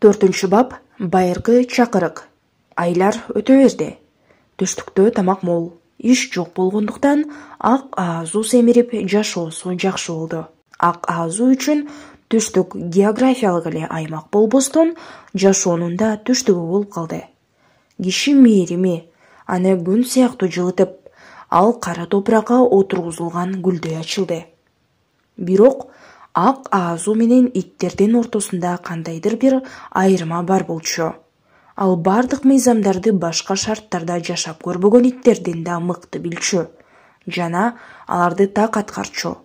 4 бап байыркы чакырык. Айлар өтө берди. Түштүктө тамак мол, иш жок болгондуктан ак аазу семирип жашоосу жакшы болду. Ак аазу үчүн түштүк географиялык эле аймак болбостон, жашоонун да түштүгү болуп калды. Киши мээрими аны күн сыяктуу жылытып, ал кара топуракка отургузулган гүлдөй ачылды. Бирок ак аазу менен иттердин ортосунда кандайдыр бир айырма бар болчу. Ал бардык мыйзамдарды башка шарттарда жашап көрбөгөн иттердин да мыкты билчү жана аларды так аткарчу.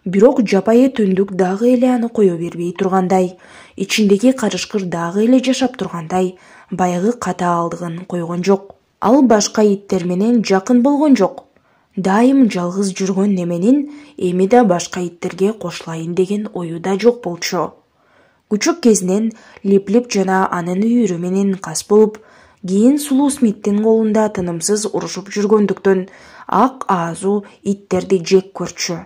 Бирок жапайы түндүк дагы эле аны кое бербей тургандай, ичиндеги карышкыр дагы эле жашап тургандай, баягы катаалдыгын койгон жок. Ал башка иттер менен жакын болгон жок. Дайым жалгыз жүргөн неменин эми да башка иттерге кошулайын деген ою да жок болчу. Күчүк кезинен Лип-Лип жана анын үйүрү менен кас болуп, кийин Сулуу Смиттин колунда тынымсыз урушуп жүргөндүктөн ак аазу иттерди жек көрчү.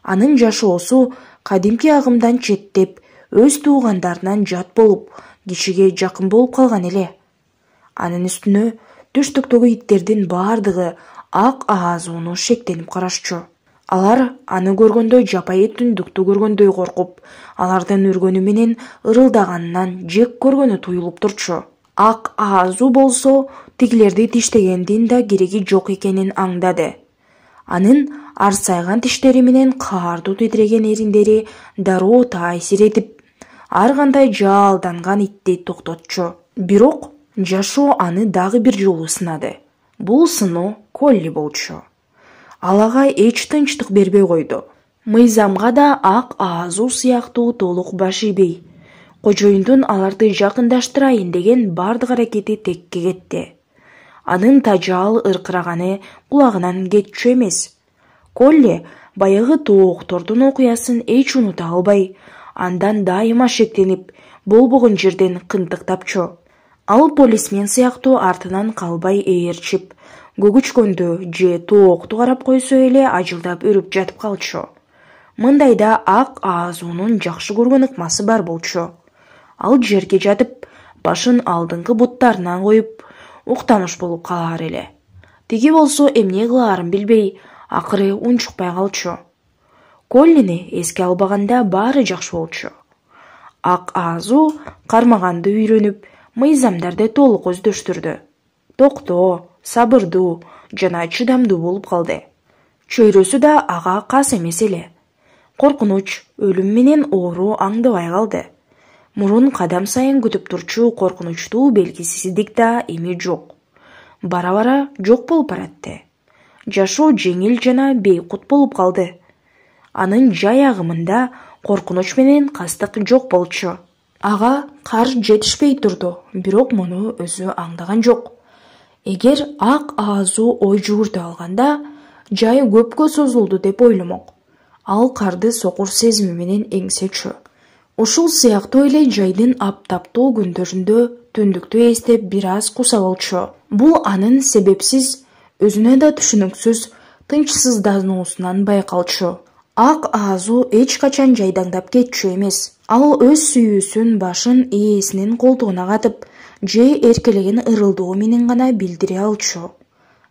Анын жашоосу кадимки агымдан четтеп, өз туугандарынан жат болуп, кишиге жакын болуп калган эле. Анын үстүнө түштүктөгү иттердин бардыгы ак аазууну шектенип карашчу. Алар аны көргөндө жапайы түндүктү көргөндөй коркуп, алардын үргөнү менен ырылдаганынан жек көргөнү туюлуп турчу. Ак аазу болсо тигилерди тиштегендин да кереги жок экенин аңдады. Анын арсайган тиштери менен каардуу титиреген эриндери дароо таасир этип, ар кандай жаалданган итти токтотчу. Бирок жашоо аны дагы бир жолу сынады. Бул сыноо Колли болчу. Ал ага эч тынчтык бербей койду. Мыйзамга да ак аазу сыяктуу толук баш ийбей, кожоюндун аларды жакындаштырайын деген бардык аракети текке кетти. Анын тажаал ыркыраганы кулагынан кетчү эмес. Колли баягы тооктордун окуясын эч унута албай, андан дайыма шектенип, болбогон жерден кындык тапчу. Ал полисмен сыяктуу артынан калбай ээрчип, көгүчкөндү же тоокту карап койсо эле ажылдап үрүп жатып калчу. Мындайда ак аазунун жакшы көргөн ыкмасы бар болчу. Ал жерге жатып, башын алдыңкы буттарына коюп, уктамыш болуп калар эле. Тиги болсо эмне кылаарын билбей, акыры унчукпай калчу. Коллини эске албаганда баары жакшы болчу. Ак аазу кармаганды үйрөнүп, мыйзамдарды толук өздөштүрдү. Токтоо, сабырдуу жана чыдамдуу болуп калды. Чөйрөсү да ага кас эмес эле. Коркунуч, өлүм менен оору аңдабай калды. Мурун кадам сайын күтүп турчу коркунучтуу белгисиздик да эми жок. Бара-бара жок болуп баратты. Жашоо жеңил жана бейкут болуп калды. Анын жай агымында коркунуч менен кастык жок болчу. Ага кар жетишпей турду, бирок муну өзү аңдаган жок. Эгер ак аазу ой жүгүртө алганда, жай көпкө созулду деп ойломок. Ал карды сокур сезими менен эңсечү. Ушул сыяктуу эле жайдын аптаптуу күндөрүндө түндүктү эстеп бир аз куса болчу. Бул анын себепсиз, өзүнө да түшүнүксүз тынчсыздануусунан байкалчу. Ак аазу эч качан жайдаңдап кетчү эмес. Ал өз сүйүүсүн башын ээсинин колтугуна катып, же эркелеген ырылдоо менен гана билдире алчу.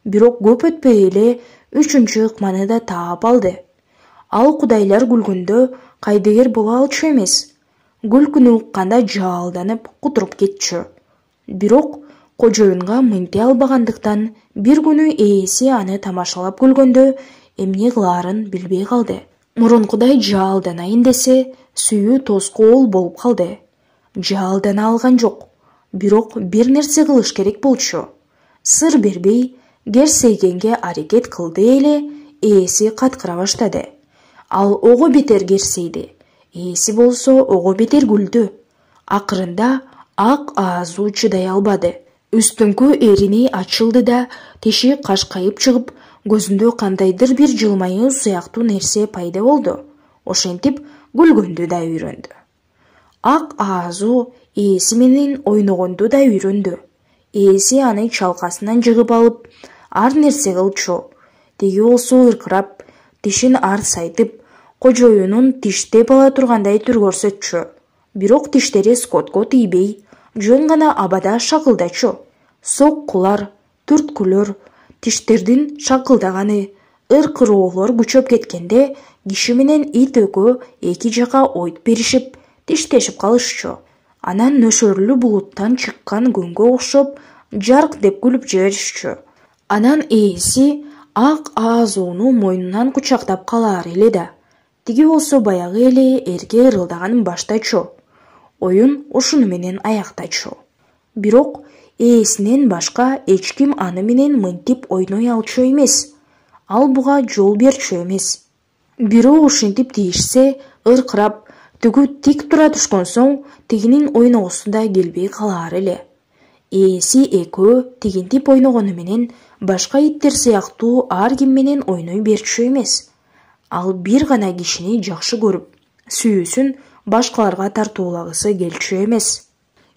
Бирок көп өтпөй эле үчүнчү ыкманы да таап алды. Ал кудайлар күлгөндө кайдыгер боло алчу эмес. Күлкүнү укканда жаалданып, кутуруп кетчү. Бирок кожоюнга мынте албагандыктан бир күнү ээси аны тамашалап күлгөндө эмне кылаарын билбей калды. Мурункудай жаалданайын десе, сүйүү тоскоол болуп калды. Жаалдана алган жок. Бирок бир нерсе кылыш керек болчу. Сыр бербей, керсейгенге аракет кылды эле, ээси каткыра баштады. Ал ого бетер керсейди. Ээси болсо ого бетер күлдү. Акырында ак аазу чыдай албады. Үстүңкү эрини ачылды да, тиши кашкайып чыгып, көзүндө кандайдыр бир жылмайуу сыяктуу нерсе пайда болду. Ошентип күлгөндү да үйрөндү. Ак аазу ээси менен ойногонду да үйрөндү. Ээси аны чалкасынан жыгып алып, ар нерсе кылчу. Тиги болсо ыркырап, тишин арсайтып, кожоюнун тиштеп ала тургандай түр көрсөтчү. Бирок тиштери Скоттко тийбей, жөн гана абада шакылдачу. Соккулар, түрткүлөр, тиштердин шакылдаганы, ыркыроолор күчөп кеткенде киши менен ит экөө эки жака ойт беришип, тиштешип калышчу. Анан нөшөрлүү булуттан чыккан күнгө окшоп, жарк деп күлүп жиберишчү. Анан ээси ак Аазууну мойнунан кучактап калаар эле да. Тиги болсо баягы эле эрге ырылдаганын баштачу. Оюн ушуну менен аяктачу. Бирок ээсинен башка эч ким аны менен мынтип ойной алчу эмес. Ал буга жол берчү эмес. Бирөө ушинтип тийишсе, ыркырап, түгү тик тура түшкөн соң тигинин ойногусунда келбей калаар эле. Ээси экөө тигинтип ойногону менен башка иттер сыяктуу ар ким менен ойной берчү эмес. Ал бир гана кишини жакшы көрүп, сүйүүсүн башкаларга тартуулагысы келчү эмес.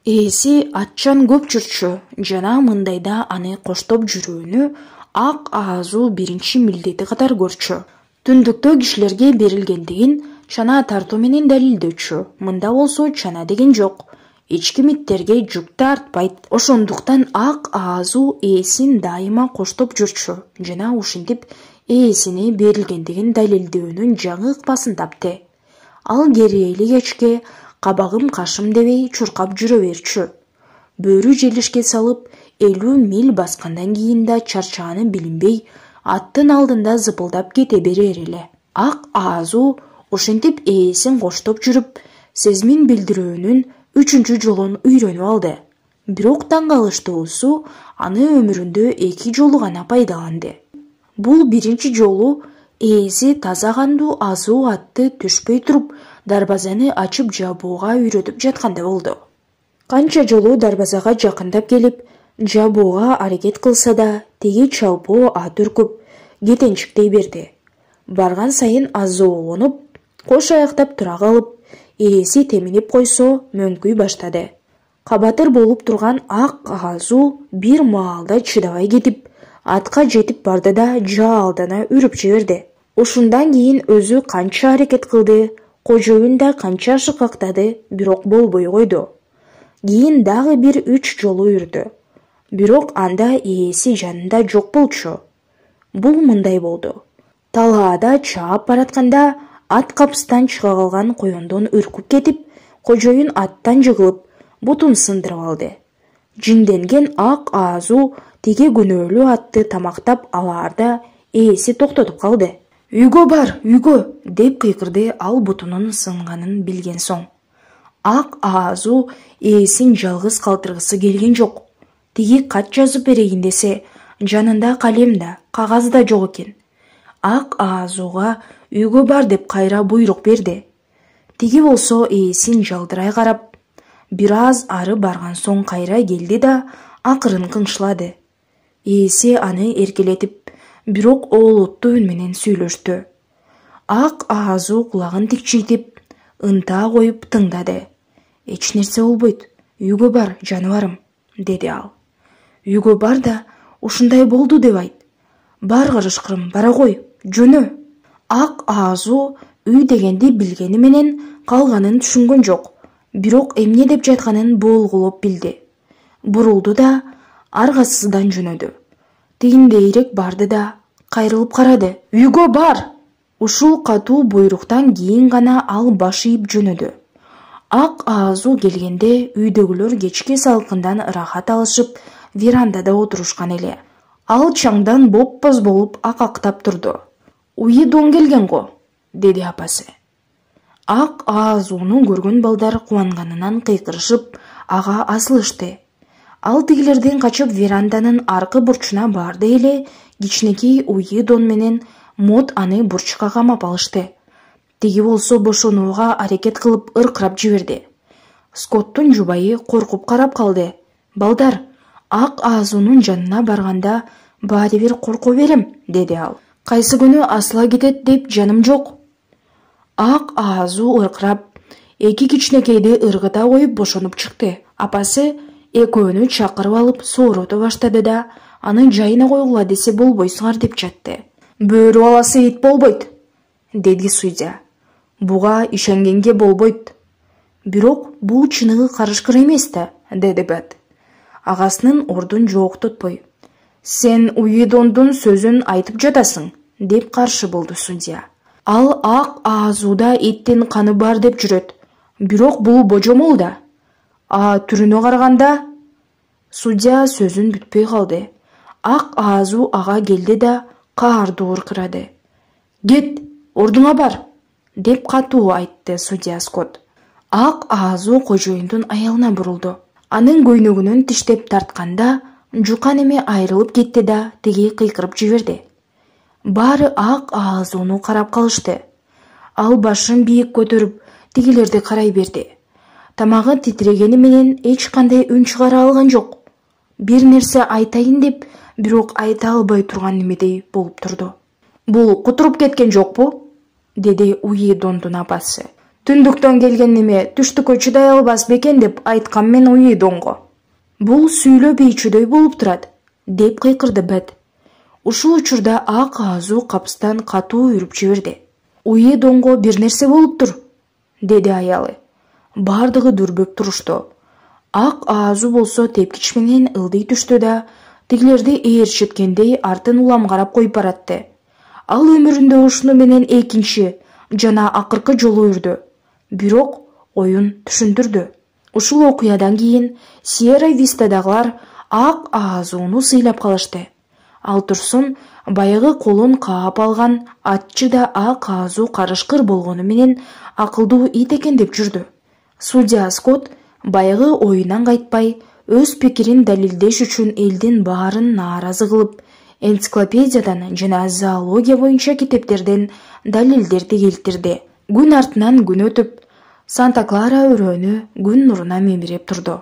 Ээси атчан көп жүрчү, жана мындайда аны коштоп жүрүүнү ак Аазуу биринчи милдети катар көрчү. Түндүктө кишилерге берилгендигин чана тартуу менен далилдөчү. Мында болсо чана деген жок. Эч ким иттерге жүк тартпайт. Ошондуктан ак Аазуу ээсин дайыма коштоп жүрчү, жана ушинтип ээсине берилгендигин далилдөөнүн жаңы ыкпасын тапты. Ал керейли кечке кабагым кашым дебей чуркап жүрө берчү. Бөрү желишке салып 50 миль баскандан кийин да чарчааны билинбей, аттын алдында зыпылдап кете берер эле. Ак Аазуу ушинтип ээсин коштоп жүрүп, сезмин билдирүүнүн 3-чү жолун үйрөнүп алды. Бирок таң калыштуусу аны өмүрүндө 2 жолу гана пайдаланды. Бул биринчи жолу ээси таза кандуу азуу атты түшпөй туруп, дарбазаны ачып жабууга үйрөтүп жатканда болду. Канча жолу дарбазага жакындап келип, жабууга аракет кылса да, тиги чалпоо ат үркүп, кетенчиктей берди. Барган сайын азуулонуп, кош аяктап тура калып, ээси теминип койсо мөңкүй баштады. Кабатыр болуп турган ак Аазуу бир маалда чыдабай кетип, атка жетип барды да жаалдана үрүп жиберди. Ушундан кийин өзү канча аракет кылды, кожоюн да канча шыкактады, бирок болбой койду. Кийин дагы бир 3 жолу үрдү. Бирок анда ээси жанында жок болчу. Бул мындай болду. Талаада чаап баратканда ат капыстан чыга калган коёндон үркүп кетип, кожоюн аттан жыгылып, бутун сындырып алды. Жиңденген ак Аазуу тиги күнөөлүү атты тамактап алаарда ээси токтотуп калды. «Үйгө бар, үйгө!» деп кыйкырды ал бутунун сынганын билген соң. Ак Аазуу ээсин жалгыз калтыргысы келген жок. Тиги кат жазып берейин десе, жанында калем да, кагаз да жок экен. Ак Аазууга үйгө бар деп кайра буйрук берди. Тиги болсо ээсин жалдырай карап, бир аз ары барган соң кайра келди да акырын кыңшылады. Ээси аны эркелетип, бирок оолоттуу үн менен сүйлөштү. Ак Аазуу кулагын тикчейтип, ынтаа коюп тыңдады. «Эч нерсе болбойт, үйгө бар, жаныбарым», деди ал. «Үйгө бар да, ушундай болду деп айт. Бар кырышкырым, бара кой, жөнө». Ак Аазуу үй дегенди билгени менен калганын түшүнгөн жок, бирок эмне деп жатканын болгулоп билди. Бурулду да аргасыздан жөнөдү. Тигиндейирээк барды да кайрылып карады. «Үйгө бар!» Ушул катуу буйруктан кийин гана ал баш ийип жөнөдү. Ак Аазуу келгенде үйдөгүлөр кечки салкындан ырахат алышып, верандада отурушкан эле. Ал чаңдан боппоз болуп акактап турду. «Уйу дон келген го», деди апасы. Ак Аазууну көргөн балдар кубанганынан кыйкырышып, ага асылышты. Ал тигилерден качып веранданын аркы бурчуна барды эле, кичинекей уйу дон менен мод аны бурчка камап алышты. Тиги болсо бошонууга аракет кылып ыркырап жиберди. Скоттун жубайы коркуп карап калды. «Балдар, Ак Аазуунун жанына барганда баары бир корко берем», деди ал. «Кайсы күнү асыла кетет деп жаным жок». Ак Аазуу ыркырап, эки кичинекейди ыргыта коюп бошонуп чыкты. Апасы экөөнү чакырып алып соорото баштады да, аны жайына койгула десе болбойсуңар деп жатты. «Бөрү баласы ит болбойт», деди Судья. «Буга ишенгенге болбойт. Бирок бул чыныгы карышкыр эмес да, деди Бет. Агасынын ордун жооктотпой: «Сен Уидондун сөзүн айтып жатасың», деп каршы болду судья. Ал ак аазууда эттин каны бар деп жүрөт. Бирок бул божомол да. Түрүнө караганда... Судья сөзүн бүтпөй калды. Ак аазу ага келди да каардуу ыркырады. «Кет, ордуңа бар», деп катуу айтты судья Скотт. Ак аазу кожоюндун аялына бурулду. Анын көйнөгүнөн тиштеп тартканда жука неме айрылып кетти да тиги кыйкырып жиберди. Баары ак аазууну карап калышты. Ал башын бийик көтөрүп тигилерди карай берди. Тамагы титирегени менен эч кандай үн чыгара алган жок. Бир нерсе айтайын деп, бирок айта албай турган немедей болуп турду. «Бул кутуруп кеткен жокпу?» деди Уидондун апасы. «Түндүктөн келген неме түштүккө чыдай албас бекен деп айткам мен Уидонго». «Бул сүйлөп ийчүдөй болуп турат», деп кыйкырды Бет. Ушул учурда ак аазу капыстан катуу үрүп жиберди. «Уидонго бир нерсе болуптур», деди аялы. Бардыгы дүрбөп турушту. Ак аазу болсо тепкич менен ылдый түштү да тигилерди ээрчиткендей артын улам карап коюп баратты. Ал өмүрүндө ушуну менен экинчи жана акыркы жолу үрдү. Бирок оюн түшүндүрдү. Ушул окуядан кийин Сьерра Вистадагылар ак аазууну сыйлап калышты. Ал турсун баягы колун каап алган атчы да ак аазу карышкыр болгону менен акылдуу ит экен деп жүрдү. Судья Скотт баягы оюнан кайтпай, өз пикирин далилдеш үчүн элдин баарын нааразы кылып, энциклопедиядан жана зоология боюнча китептерден далилдерди келтирди. Күн артынан күн өтүп, Санта-Клара өрөөнү күн нуруна мемиреп турду.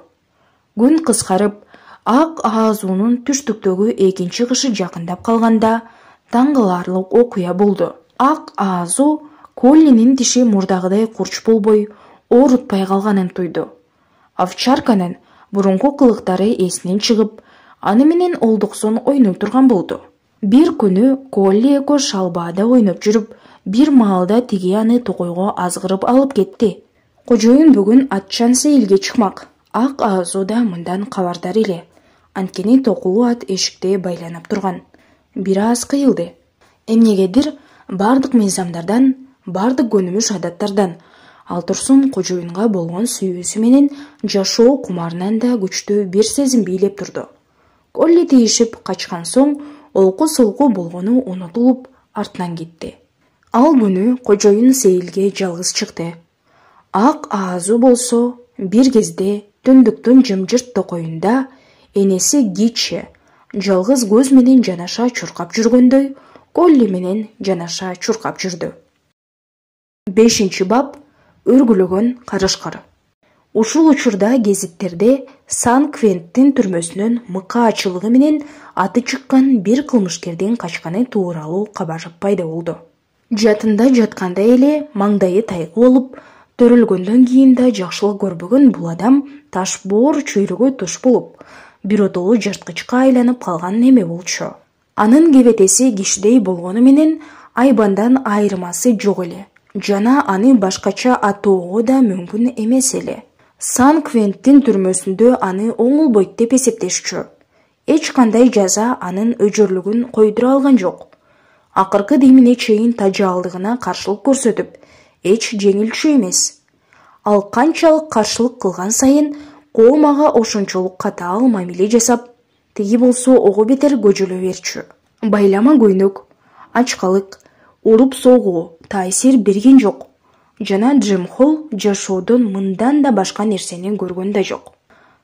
Күн кыскарып, ак аазуунун түштүктөгү экинчи кышы жакындап калганда таң каларлык окуя болду. Ак аазу Коллинин тиши мурдагыдай курч болбой, оорутпай калганын туйду. Овчарканын бурунку кылыктары эсинен чыгып, аны менен олдуксон ойноп турган болду. Бир күнү Колли эко шалбаада ойноп жүрүп, бир маалда тиги аны токойго азгырып алып кетти. Кожоюн бүгүн атчан сейилге чыкмак. Ак аазу да мындан кабардар эле. Анткени токулуу ат эшикте байланып турган. Бир аз кыйылды. Эмнегедир бардык мыйзамдардан, бардык көнүмүш адаттардан, ал турсун кожоюнга болгон сүйүүсү менен жашоо кумарынан да күчтүү бир сезим бийлеп турду. Колли тийишип качкан соң олку-солку болгону унутулуп артынан кетти. Ал күнү кожоюн сейилге жалгыз чыкты. Ак аазу болсо бир кезде түндүктүн жымжырт токоюнда энеси Гиче жалгыз көз менен жанаша чуркап жүргөндөй Колли менен жанаша чуркап жүрдү. 5 бап. Өргүлөгөн карышкыр. Ушул учурда гезиттерде Сан-Квенттин түрмөсүнөн мыкка ачылыгы менен аты чыккан бир кылмышкердин качканы тууралуу кабар пайда болду. Жатында жатканда эле маңдайы тайгы болуп, төрөлгөндөн кийин да жакшылык көрбөгөн бул адам таш боор чөйрөгө туш болуп, биротолуу жырткычка айланып калган неме болчу. Анын кебетеси кишидей болгону менен айбандан айырмасы жок эле. Жана аны башкача атоого да мүмкүн эмес эле. Сан-Квенттин түрмөсүндө аны оңолбойт деп эсептешчү. Эч кандай жаза анын өжөрлүгүн койдура алган жок. Акыркы демине чейин тажаалдыгына каршылык көрсөтүп, эч жеңилчү эмес. Ал канчалык каршылык кылган сайын коом ага ошончолук катаал мамиле жасап, тиги болсо ого бетер көжөлө берчү. Байлама көйнөк, ачкалык, уруп согуу таасир берген жок. Жана Джим Холл жашоодон мындан да башка нерсени көргөн да жок.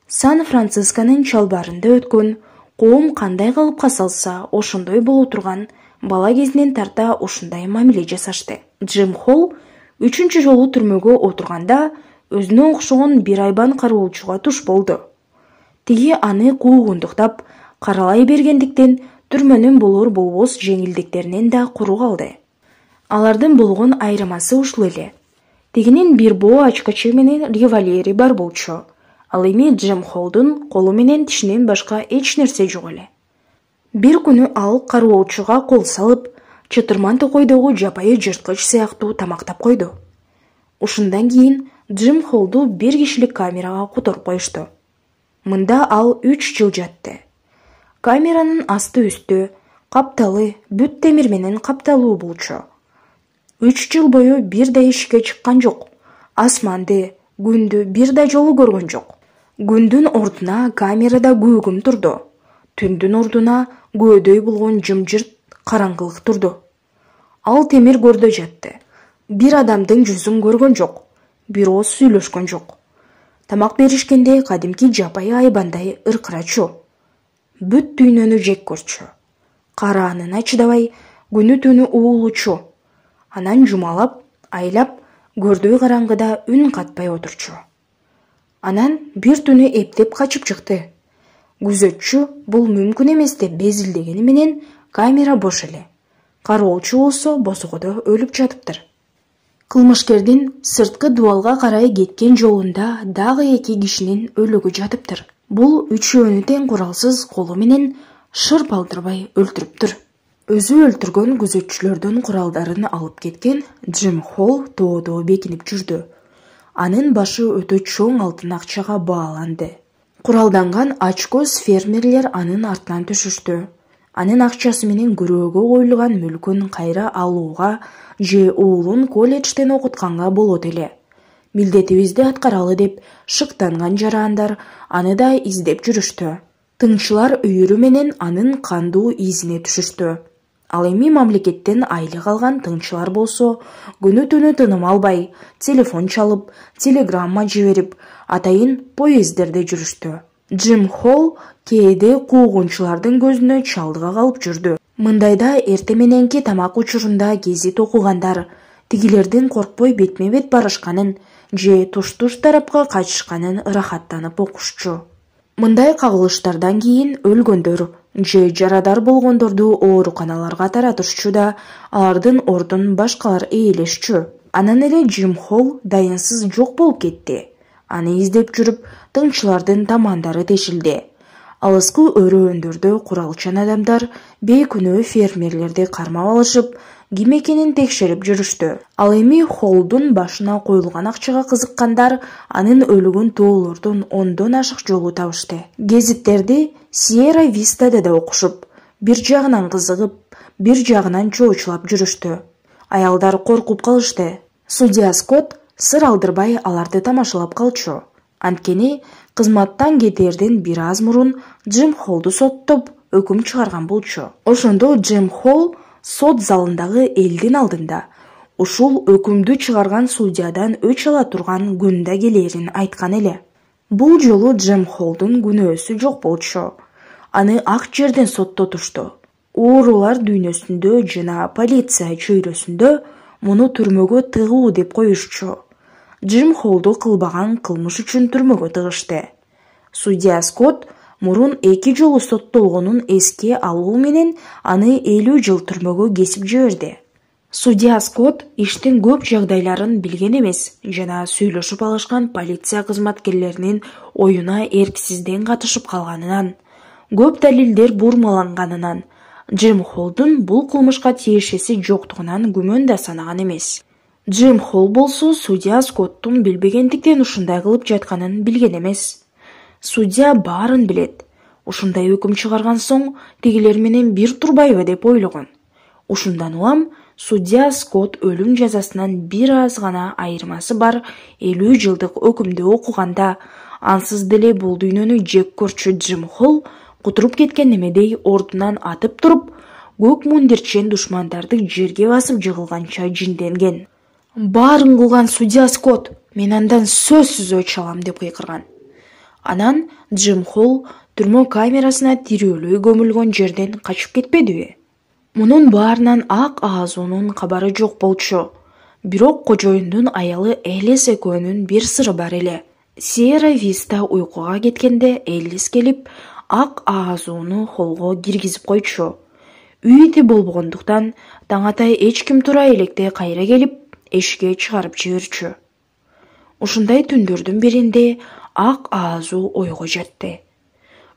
Сан-Францисконун чалбарында өткөн, коом кандай калыпка салса ошондой боло турган, бала кезинен тарта ушундай мамиле жасашты. Джим Холл 3-чү жолу түрмөгө отурганда өзүнө окшогон бир айбан кароолчуга туш болду. Тиги аны куугундуктап, каралай бергендиктен түрмөнүн болор болбос жеңилдиктеринен да куру калды. Алардын болгон айырмасы ушул эле. Тигинин бир боо ачкачы менен револьвери бар болчу. Ал эми Джим Холлдун колу менен тишинен башка эч нерсе жок эле. Бир күнү ал кароолчуга кол салып, чытырман токойдогу жапайы жырткыч сыяктуу тамактап койду. Ушундан кийин Джим Холлду бир кишилик камерага которуп коюшту. Мында ал 3 жыл жатты. Камеранын асты үстү капталы бүт темир менен капталуу болчу. 3 жыл бою бир да ишикке чыккан жок. Асманды, күндү бир да жолу көргөн жок. Күндүн ордуна камерада көгүм турду. Түндүн ордуна көөдөй болгон жымжырт караңгылык турду. Ал темир көрдө жатты. Бир адамдын жүзүн көргөн жок. Бир ооз сүйлөшкөн жок. Тамак беришкенде кадимки жапайы айбандай ыркырачу. Бүт дүйнөнү жек көрчү. Караанына чыдабай, күнү түнү уулучу. Анан жумалап, айлап, көрдөй караңгыда үн катпай отурчу. Анан бир түнү эптеп качып чыкты. Күзөтчү бул мүмкүн эмес деп безилдегени менен камера бош эле. Кароолчу болсо босогодо өлүп жатыптыр. Кылмышкердин сырткы дубалга карай кеткен жолунда дагы 2 кишинин өлүгү жатыптыр. Бул үчөөнү тең куралсыз колу менен шырп алдырбай өлтүрүптүр. Өзү өлтүргөн күзөтчүлөрдүн куралдарын алып кеткен Джим Холл тоодо бекинип жүрдү. Анын башы өтө чоң алтын акчага бааланды. Куралданган ачкөз фермерлер анын артынан түшүштү. Анын акчасы менен күрөөгө коюлган мүлкүн кайра алууга же уулун колледжден окутканга болот эле. Милдетибизди аткаралы деп шыктанган жарандар аны да издеп жүрүштү. Тыңчылар үйүрү менен анын кандуу изине түшүштү. Ал эми мамлекеттен айлык алган тыңчылар болсо, күнү түнү тыным албай, телефон чалып, телеграмма жиберип, атайын поезддерде жүрүштү. Джим Холл кээде куугунчулардын көзүнө чалдыга калып жүрдү. Мындайда эрте мененки тамак учурунда гезит окугандар тигилердин коркпой бетме-бет барышканын же туш-туш тарапка качышканын ырахаттанып окушчу. Мындай кагылыштардан кийин өлгөндөр же жарадар болгондорду ооруканаларга таратышчу да, алардын ордун башкалар ээлешчү. Анан эле Джим Холл дайынсыз жок болуп кетти. Аны издеп жүрүп, тыңчылардын тамандары тешилди. Алыскы өрөөндөрдө куралчан адамдар бейкүнөө фермерлерди кармап алышып, ким экенин текшерип жүрүштү. Ал эми Холлдун башына коюлган акчага кызыккандар анын өлүгүн тоолордун 10дон ашык жолу табышты. Гезиттерди Сьерра Вистада да окушуп, бир жагынан кызыгып, бир жагынан чоочулап жүрүштү. Аялдар коркуп калышты. Судья Скотт сыр алдырбай аларды тамашалап калчу. Анткени кызматтан кетерден бир аз мурун Джим Холлду соттоп, өкүм чыгарган болчу. Ошондо Джим Холл сот залындагы элдин алдында ушул өкүмдү чыгарган судьядан өч ала турган күндө келерин айткан эле. Бул жолу Джим Холлдун күнөөсү жок болчу. Аны ак жерден соттотушту. Оорулар дүйнөсүндө жана полиция чөйрөсүндө муну түрмөгө тыгуу деп коюшчу. Джим Холлду кылбаган кылмыш үчүн түрмөгө тыгышты. Судья Скотт мурун 2 жолу соттолгонун эске алуу менен аны 50 жыл түрмөгө кесип жиберди. Судья Скотт иштин көп жагдайларын билген эмес жана сүйлөшүп алышкан полиция кызматкерлеринин оюна эрксизден катышып калганынан, көп далилдер бурмаланганынан, Джим Холлдун бул кылмышка тиешеси жоктугунан күмөн да санаган эмес. Джим Холл болсо судья Скотттун билбегендиктен ушундай кылып жатканын билген эмес. Судья баарын билет. Ушундай өкүм чыгарган соң тигилер менен бир турбайбы деп ойлогон. Ушундан улам судья Скотт өлүм жазасынан бир аз гана айырмасы бар 50 жылдык өкүмдү окуганда, ансыз деле бул дүйнөнү жек көрчү Джим Холл кутуруп кеткен немедей ордунан атып туруп, көк мундирчен душмандарды жерге басып жыгылганча жинденген. Баарын кылган судья Скотт, мен андан сөзсүз өч алам деп кыйкырган. Анан Джим Холл түрмө камерасына тирөөлөй көмүлгөн жерден качып кетпедиби? Мунун баарынан ак Аазунун кабары жок болчу. Бирок кожоюндун аялы Элис экөөнүн бир сыры бар эле. Сьерра Виста уйкуга кеткенде Элис келип, ак Аазуну холго киргизип койчу. Үй ити болбогондуктан таң атай эч ким тура электе кайра келип, эшикке чыгарып жиберчү. Ушундай түндөрдүн биринде ак Аазу ойго жатты.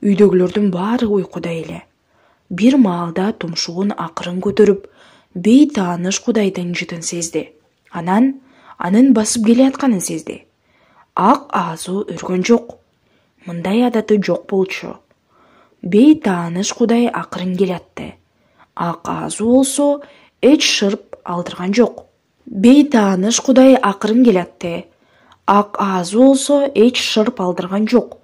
Үйдөгүлөрдүн баары уйкуда эле. Бир маалда тумшугун акырын көтөрүп, бейтааныш кудайдын жытын сезди. Анан анын басып келе атканын сезди. Ак аазу өргөн жок. Мындай адаты жок болчу. Бейтааныш Кудай акырын келатты. Ак аазу болсо эч шырп алдырган жок. Бейтааныш Кудай акырын келатты. Ак аазу болсо эч шырп алдырган жок.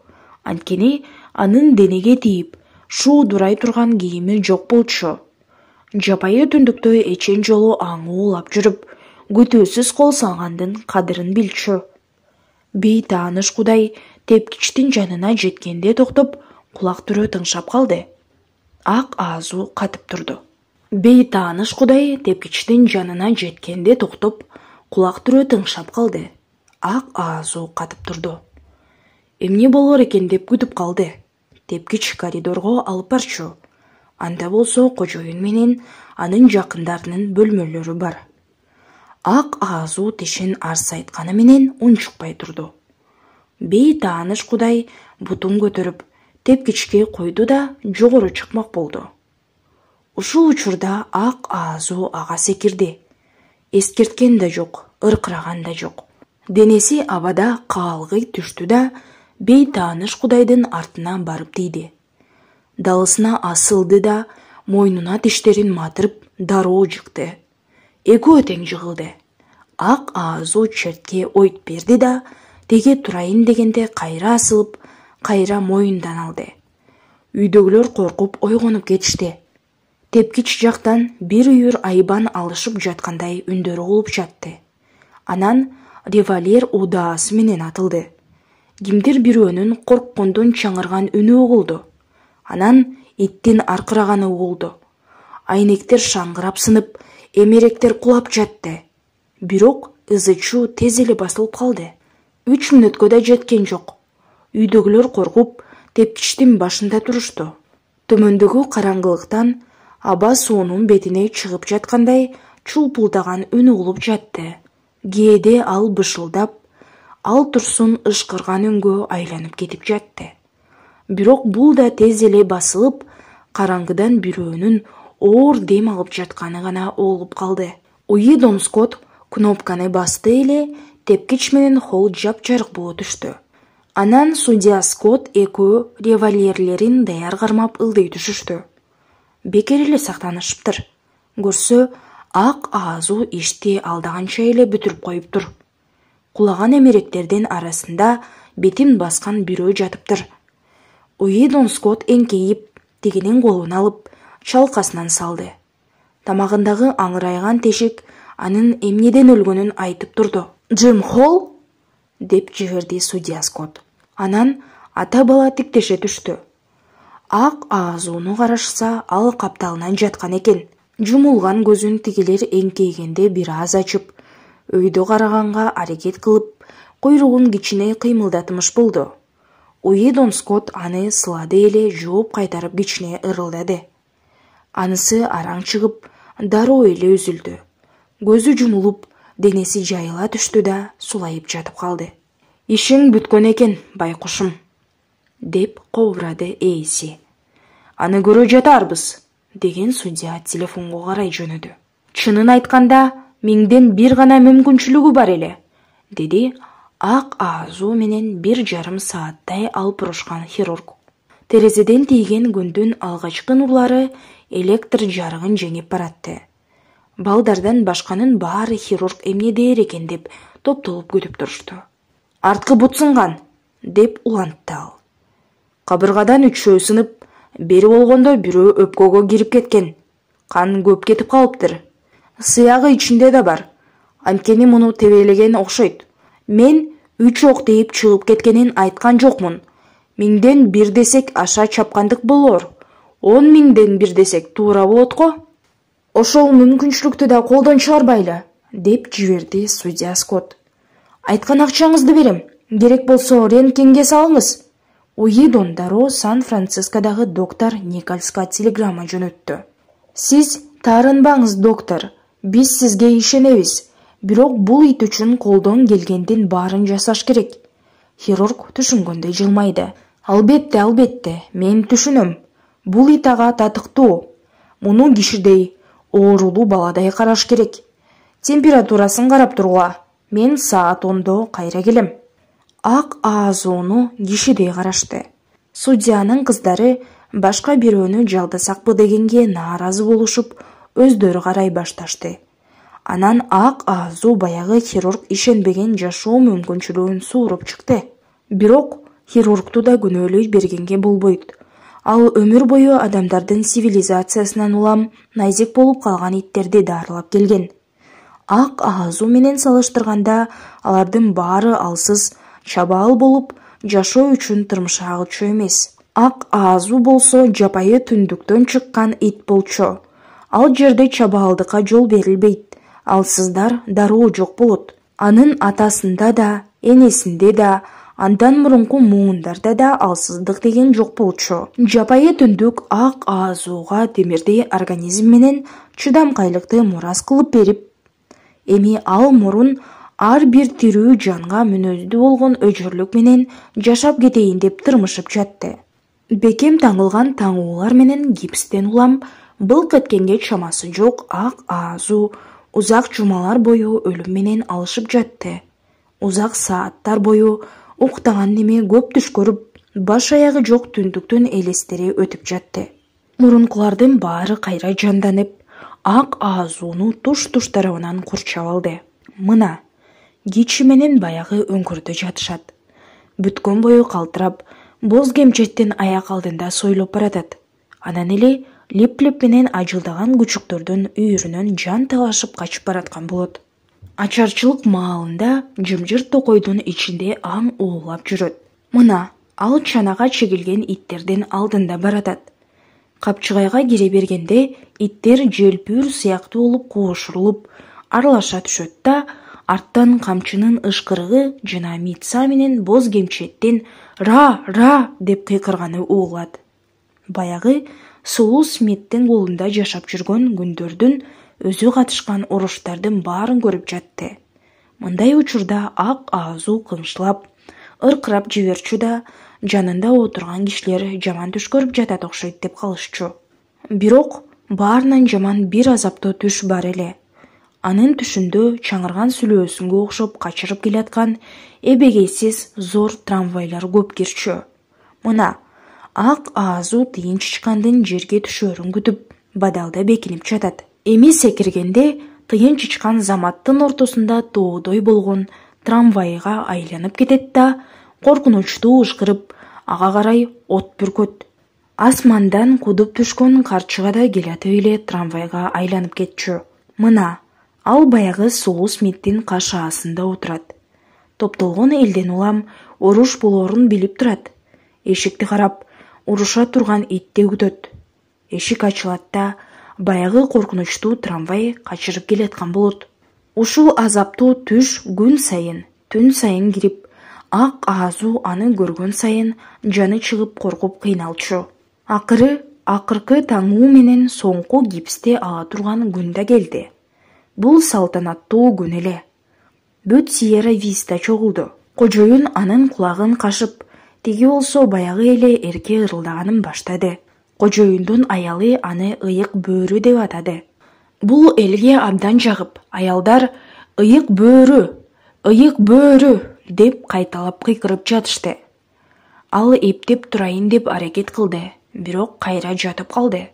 Анткени анын денеге тийип, шуудурай турган кийими жок болчу. Жапайы түндүктө эчен жолу аңы улап жүрүп, күтүүсүз кол салгандын кадырын билчү. Бейтааныш Кудай тепкичтин жанына жеткенде токтоп, кулак түрө тыңшап калды. Ак аазу катып турду. Бейтааныш Кудай тепкичтин жанына жеткенде токтоп, кулак түрө тыңшап калды. Ак аазу катып турду. Эмне болор экен деп күтүп калды. Тепкич коридорго алып барчу. Анда болсо кожоюн менен анын жакындарынын бөлмөлөрү бар. Ак аазу тишин арс айтканы менен унчукпай турду. Бейтааныш Кудай бутун көтөрүп, тепкичке койду да жогору чыкмак болду. Ушул учурда ак аазу ага секирди. Эскерткен да жок, ыркыраган да жок. Денеси абада каалгый түштү да Бейтааныш Кудайдын артына барып тийди. Далысына асылды да мойнуна тиштерин матырып дароо жыкты. Экөө тең жыгылды. Ак аазу чертке ойт берди да теге турайын дегенде кайра асылып, кайра мойундан алды. Үйдөгүлөр коркуп ойгонуп кетишти. Тепкич жактан бир үйүр айбан алышып жаткандай үндөрү угулуп жатты. Анан револьвер удаасы менен атылды. Кимдир бирөөнүн корккондон чаңырган үнү угулду. Анан иттин аркыраганы угулду. Айнектер шаңгырап сынып, эмеректер кулап жатты. Бирок ызычуу тез эле басылып калды. 3 мүнөткө да жеткен жок. Үйдөгүлөр коркуп, тепкичтин башында турушту. Төмөндөгү караңгылыктан аба суунун бетине чыгып жаткандай чулпулдаган үн угулуп жатты. Кээде ал бышылдап, ал турсун ышкырган үнгө айланып кетип жатты. Бирок бул да тез эле басылып, караңгыдан бирөөнүн оор дем алып жатканы гана угулуп калды. Уидон Скотт кнопканы басты эле, тепкич менен холл жапжарык боло түштү. Анан судья Скотт экөө револьверлерин даяр кармап ылдый түшүштү. Бекер эле сактанышыптыр. Көрсө, ак аазу ишти алдаганча эле бүтүрүп коюптур. Кулаган эмеректердин арасында бетин баскан бирөө жатыптыр. Уидон Скотт эңкейип, тигинин колун алып, чалкасынан салды. Тамагындагы аңырайган тешик анын эмнеден өлгөнүн айтып турду. «Джим Холл?» деп жиберди судья Скотт. Анан ата бала тиктеше түштү. Ак аазууну карашса, ал капталынан жаткан экен. Жумулган көзүн тигилер эңкейгенде бир аз ачып, өйдө караганга аракет кылып, куйругун кичине кыймылдатмыш болду. Уидон Скотт аны сылады эле жооп кайтарып кичине ырылдады. Анысы араң чыгып, дароо эле үзүлдү. Көзү жумулуп, денеси жайыла түштү да сулайып жатып калды. «Ишиң бүткөн экен, байкушум», деп кобурады ээси. «Аны көрө жатарбыз», деген судья телефонго карай жөнөдү. «Чынын айтканда, миңден бир гана мүмкүнчүлүгү бар эле», деди ак аазу менен 1,5 сааттай алып урушкан хирург. Терезеден тийген күндүн алгачкы нурлары электр жарыгын жеңип баратты. Балдардан башканын баары хирург эмне дээр экен деп топтолуп күтүп турушту. «Арткы бут сынган», деп улантты ал. «Кабыргадан 3 сынып, бери болгондо бирөө өпкөгө кирип кеткен. Кан көп кетип калыптыр. Сыягы ичинде да бар. Анткени муну тебелеген окшойт. Мен 3 ок дейип чыгып кеткенин айткан жокмун. 1000 десек аша чапкандык болор. 10.000 десек туура болот го. Ошол мүмкүнчүлүктү да колдон чыгарбайлы», деп жиберди судья Скотт. «Айткан акчаңызды берем. Керек болсо рентгенге салыңыз». Уидон дароо Сан-Францискодагы доктор Николска телеграмма жөнөттү. «Сиз таарынбаңыз, доктор. Биз сизге ишенебиз. Бирок бул ит үчүн колдон келгендин баарын жасаш керек». Хирург түшүнгөндөй жылмайды. Албетте, мен түшүнөм. Бул ит ага татыктуу. Муну кишидей, оорулуу баладай караш керек. Температурасын карап тургула. Мен саат 10-до кайра келем». ак аазууну кишидей карашты. Судьянын кыздары башка бирөөнү жалдасакпы дегенге нааразы болушуп, өздөрү карай башташты. Анан ак аазуу баягы хирург ишенбеген жашоо мүмкүнчүлүгүн сууруп чыкты. Бирок хирургту да күнөөлөй бергенге болбойт. Ал өмүр бою адамдардын цивилизациясынан улам найзек болуп калган иттерди дарылап келген. Ак аазуу менен салыштырганда алардын баары алсыз, чабаал болуп, жашоо үчүн тырмышагычу эмес. Ак аазуу болсо жапайы түндүктөн чыккан ит болчу. Ал жерде чабаалдыкка жол берилбейт. Алсыздар дароо жок болот. Анын атасында да, энесинде да, андан мурунку муундарда да алсыздык деген жок болчу. Жапайы түндүк ак аазууга темирдей организм менен чыдамкайлыкты мурас кылып берип, эми ал мурун ар бир тирүү жанга мүнөздүү болгон өжөрлүк менен жашап кетейин деп тырмышып жатты. Бекем таңылган таңуулар менен гипстен улам былк эткенге чамасы жок ак аазуу узак жумалар бою өлүм менен алышып жатты. Узак сааттар бою уктаган неме көп түш көрүп, баш аягы жок түндүктүн элестери өтүп жатты. Мурункулардын баары кайра жанданып, ак аазууну туш-туш тарабынан курчап алды. Мына, кичи менен баягы өңкүрдө жатышат. Бүткөн бою калтырап, боз кемчеттин аяк алдында сойлоп баратат. Анан эле леп-леп менен ажылдаган күчүктөрдүн үйүрүнөн жан талашып качып бараткан болот. Ачарчылык маалында жымжырт токойдун ичинде аң уулап жүрөт. Мына, ал чанага чегилген иттердин алдында баратат. Капчыгайга кире бергенде иттер желпүүр сыяктуу болуп коошурулуп, аралаша түшөт да, арттан камчынын ышкырыгы жана митса менен боз кемчеттин «Ра! Деп кыйкырганы угулат. Баягы Сулуу Смиттин колунда жашап жүргөн күндөрдүн өзү катышкан уруштардын баарын көрүп жатты. Мындай учурда ак аазуу кыңшылап, ыркырап жиберчү да, жанында отурган кишилер жаман түш көрүп жатат окшойт деп калышчу. Бирок баарынан жаман бир азаптуу түш бар эле. Анын түшүндө чаңырган сүлөөсүнгө окшоп качырып келаткан эбегейсиз зор трамвайлар көп кирчү. Мына, ак аазуу тыйын чычкандын жерге түшөрүн күтүп, бадалда бекинип жатат. Эми секиргенде тыйын чычкан заматтын ортосунда тоодой болгон трамвайга айланып кетет да, коркунучтуу ышкырып, ага карай от бүркөт. Асмандан кудуп түшкөн карчыга да келатып эле трамвайга айланып кетчү. Мына, ал баягы Сулуу Смиттин кашаасында отурат. Топтолгон элден улам уруш болоорун билип турат. Эшикти карап, уруша турган итти күтөт. Эшик ачылат да, баягы коркунучтуу трамвай качырып келаткан болот. Ушул азаптуу түш күн сайын, түн сайын кирип, ак аазуу аны көргөн сайын жаны чыгып коркуп кыйналчу. Акыркы таңуу менен соңку гипсти ала турган күн да келди. Бул салтанаттуу күн эле. Бүт Сьерра Виста чогулду. Кожоюн анын кулагын кашып, тиги болсо баягы эле эрке ырылдаганын баштады. Кожоюндун аялы аны ыйык бөөрү деп атады. Бул элге абдан жагып, аялдар ыйык бөөрү деп кайталап кыйкырып жатышты. Ал эптеп турайын деп аракет кылды, бирок кайра жатып калды.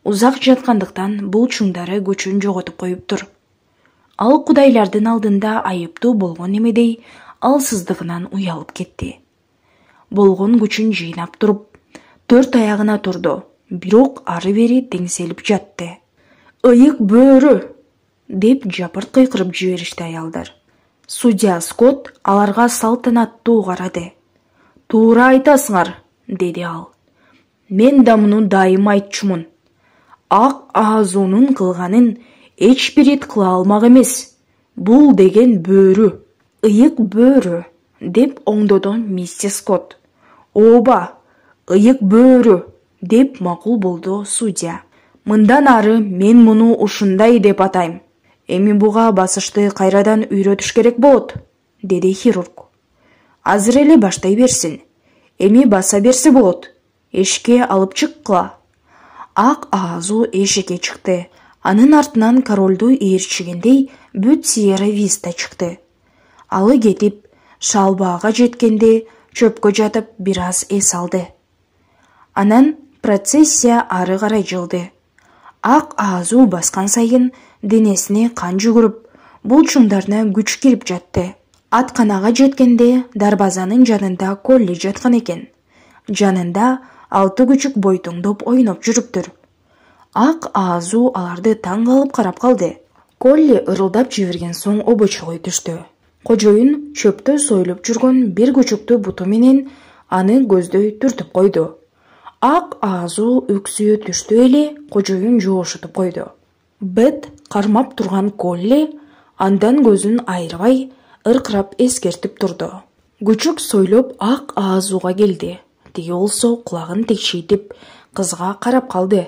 Узак жаткандыктан бул чуңдары көчүн жоготуп коюптур. Ал кудайлардын алдында айыптуу болгон эмедей алсыздыгынан уялып кетти. Болгон күчүн жыйнап туруп, 4 аягына турду, бирок ары бери теңселип жатты. «Ыйык бөөрү!» деп жапырт кыйкырып жиберишти аялдар. Судья Скотт аларга салтанаттуу карады. «Туура айтасыңар», деди ал. «Мен да муну дайым айтчумун. Ак аазуунун кылганын эч бир ит кыла алмак эмес. Бул деген бөөрү, ыйык бөөрү», деп оңдоду миссис Скотт. «Ооба, ыйык бөөрү», деп макул болду судья. «Мындан ары мен муну ушундай деп атайм. Эми буга басышты кайрадан үйрөтүш керек болот», деди хирург. «Азыр эле баштай берсин. Эми баса берсе болот. Эшикке алып чыккыла». Ак аазуу эшикке чыкты. Анын артынан королду ээрчигендей бүт Сьерра Виста чыкты. Алы кетип, Шалбаға жеткенде чөпкө жатып бир аз эс алды. Анан процессия ары карай жылды. Ак аазу баскан сайын денесине кан жүгүрүп, булчуңдарына күч кирип жатты. Атканага жеткенде дарбазанын жанында Колли жаткан экен. Жанында 6 күчүк бойтуңдоп ойноп жүрүптүр. Ак аазу аларды таң калып карап калды. Колли ырылдап жиберген соң обочогой түштү. Кожоюн чөптө сойлуп жүргөн бир күчүктү буту менен аны көздөй түртүп койду. Ак аазу өксүө түштү эле кожоюн жоошутуп койду. Бет кармап турган Колли андан көзүн айырбай ыркырап эскертип турду. Күчүк сойлоп ак аазуга келди. Тиги болсо кулагын текшейтип кызга карап калды.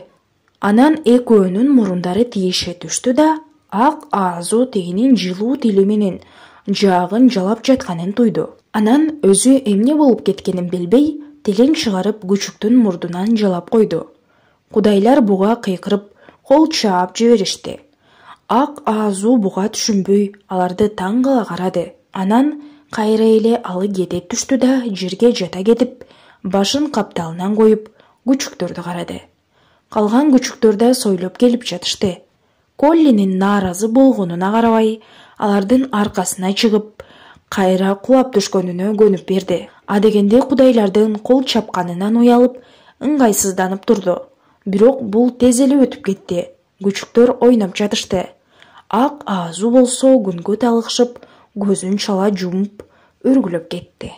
Анан экөөнүн мурундары тиеше түштү да ак аазу тигинин жылуу тили менен жаагын жалап жатканын туйду. Анан өзү эмне болуп кеткенин билбей, тилин чыгарып күчүктүн мурдунан жалап койду. Кудайлар буга кыйкырып, кол чаап жиберишти. Ак аазу буга түшүнбөй, аларды таң кала карады. Анан кайра эле алы кете түштү да жерге жата кетип, башын капталынан коюп, күчүктөрдү карады. Калган күчүктөр да сойлоп келип жатышты. Коллинин нааразы болгонуна карабай, алардын аркасына чыгып, кайра кулап түшкөнүнө көнүп берди. Адегенде кудайлардын кол чапканынан уялып, ыңгайсызданып турду. Бирок бул тез эле өтүп кетти. Күчүктөр ойноп жатышты. Ак аазу болсо күнгө талыкшып, көзүн чала жумуп, өргүлөп кетти.